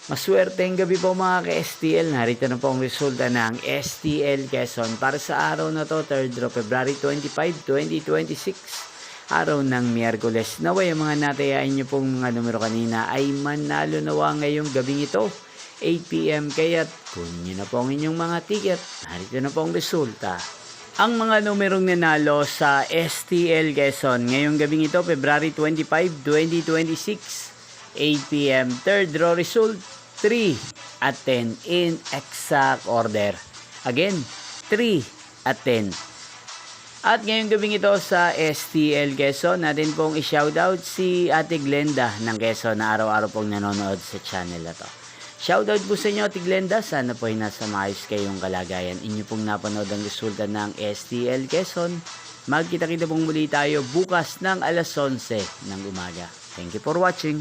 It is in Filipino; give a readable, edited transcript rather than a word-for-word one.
Maswerteng gabi po mga ka-STL. Narito na po ang resulta ng STL Quezon para sa araw na to, 3rd of February 25, 2026. Araw ng Miyerkules. Naway ang mga natayain nyo pong mga numero kanina ay manalo nawa ngayong gabing ito, 8 PM. Kaya't kunin nyo na po ang inyong mga ticket. Narito na po ang resulta. Ang mga numerong nanalo sa STL Quezon ngayong gabing ito, February 25, 2026. 8 PM. Third draw result, 3 at 10 in exact order. Again, 3 at 10. At ngayong gabing ito sa STL Quezon, natin pong i-shoutout si Ate Glenda ng Quezon na araw-araw pong nanonood sa channel na to. Shoutout po sa inyo, Ate Glenda. Sana po ay nasa maayos kayong kalagayan. Inyo pong napanood ang resulta ng STL Quezon. Magkita-kita pong muli tayo bukas ng alas 11 ng umaga. Thank you for watching.